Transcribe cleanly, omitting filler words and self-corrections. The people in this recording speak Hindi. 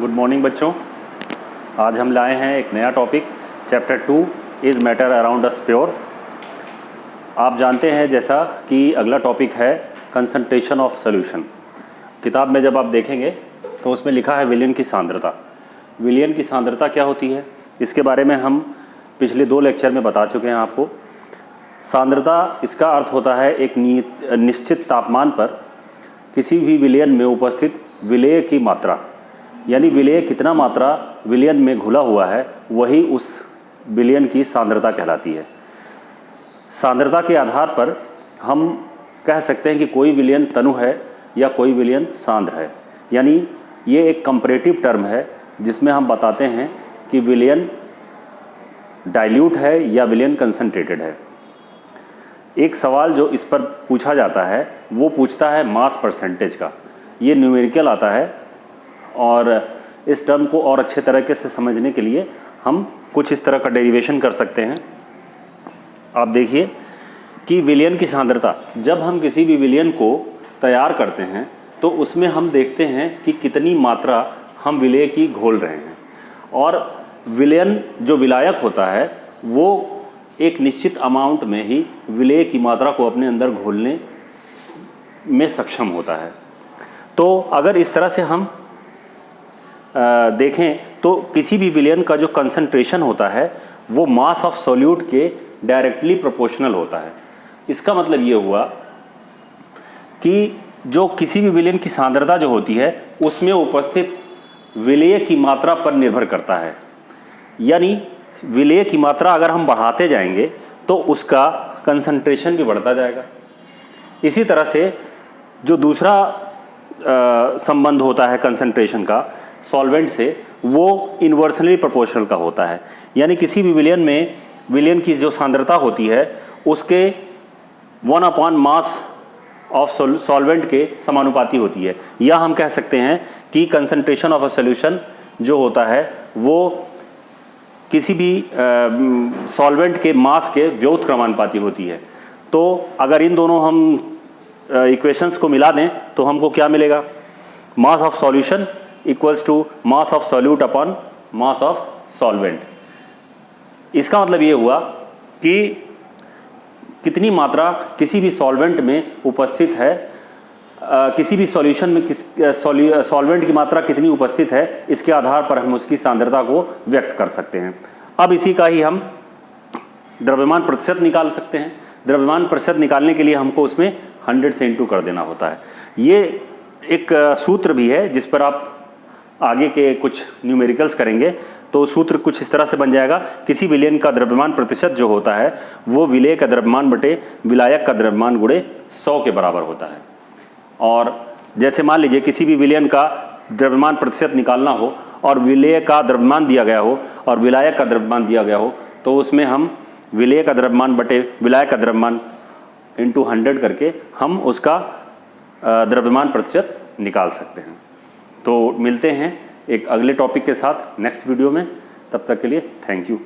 गुड मॉर्निंग बच्चों। आज हम लाए हैं एक नया topic, chapter 2 is matter around us pure. आप जानते हैं जैसा कि अगला टॉपिक है कंसंट्रेशन ऑफ सॉल्यूशन। किताब में जब आप देखेंगे तो उसमें लिखा है विलयन की सांद्रता। विलयन की सांद्रता क्या होती है, इसके बारे में हम पिछले 2 लेक्चर में बता चुके हैं आपको। सांद्रता इसका अर्थ होता है एक निश्चित तापमान पर किसी भी विलयन में उपस्थित विलेय की मात्रा, यानी विलेय कितना मात्रा विलयन में घुला हुआ है वही उस विलयन की सांद्रता कहलाती है। सांद्रता के आधार पर हम कह सकते हैं कि कोई विलयन तनु है या कोई विलयन सांद्र है, यानी ये एक कंपैरेटिव टर्म है जिसमें हम बताते हैं कि विलयन डाइल्यूट है या विलयन कंसंट्रेटेड है। एक सवाल जो इस पर पूछा जाता है वो पूछता है मास परसेंटेज का। ये न्यूमेरिकल आता है और इस टर्म को और अच्छे तरीके से समझने के लिए हम कुछ इस तरह का डेरिवेशन कर सकते हैं। आप देखिए कि विलयन की सांद्रता, जब हम किसी भी विलयन को तैयार करते हैं तो उसमें हम देखते हैं कि कितनी मात्रा हम विलेय की घोल रहे हैं, और विलयन जो विलायक होता है वो एक निश्चित अमाउंट में ही विलेय की मात्रा को अपने अंदर घोलने में सक्षम होता है। तो अगर इस तरह से हम देखें तो किसी भी विलयन का जो कंसंट्रेशन होता है वो मास ऑफ सॉल्यूट के डायरेक्टली प्रोपोर्शनल होता है। इसका मतलब ये हुआ कि जो किसी भी विलयन की सांद्रता जो होती है उसमें उपस्थित विलेय की मात्रा पर निर्भर करता है, यानी विलेय की मात्रा अगर हम बढ़ाते जाएंगे तो उसका कंसंट्रेशन भी बढ़ता जाएगा। इसी तरह से जो दूसरा संबंध होता है कंसंट्रेशन का सॉल्वेंट से, वो इन्वर्सली प्रोपोर्शनल का होता है, यानी किसी भी विलयन में विलयन की जो सांद्रता होती है उसके 1 मास ऑफ सॉल्वेंट के समानुपाती होती है। या हम कह सकते हैं कि कंसंट्रेशन ऑफ अ सॉल्यूशन जो होता है वो किसी भी सॉल्वेंट के मास के व्युत्क्रमानुपाती होती है। तो अगर इन दोनों हम इक्वेशंस को मिला दें तो हमको क्या मिलेगा, mass of solution equals to mass of solute upon mass of solvent. इसका मतलब ये हुआ कि कितनी मात्रा किसी भी सॉल्वेंट में उपस्थित है, किसी भी सॉल्यूशन में सॉल्वेंट की मात्रा कितनी उपस्थित है, इसके आधार पर हम उसकी सांद्रता को व्यक्त कर सकते हैं। अब इसी का ही हम द्रव्यमान प्रतिशत निकाल सकते हैं। द्रव्यमान प्रतिशत निकालने के लिए हमको उसमें 100 से इंटू कर देना होता है। ये एक सूत्र भी है जिस पर आप आगे के कुछ न्यूमेरिकल्स करेंगे तो सूत्र कुछ इस तरह से बन जाएगा। किसी विलयन का द्रव्यमान प्रतिशत जो होता है वो विलेय का द्रव्यमान बटे विलायक का द्रव्यमान गुणे 100 के बराबर होता है। और जैसे मान लीजिए किसी भी विलयन का द्रव्यमान प्रतिशत निकालना हो और विलेय का द्रव्यमान दिया गया हो और विलायक का द्रव्यमान दिया गया हो, तो उसमें हम विलेय का द्रव्यमान बटे विलायक का द्रव्यमान इंटू 100 करके हम उसका द्रव्यमान प्रतिशत निकाल सकते हैं। तो मिलते हैं एक अगले टॉपिक के साथ नेक्स्ट वीडियो में। तब तक के लिए थैंक यू।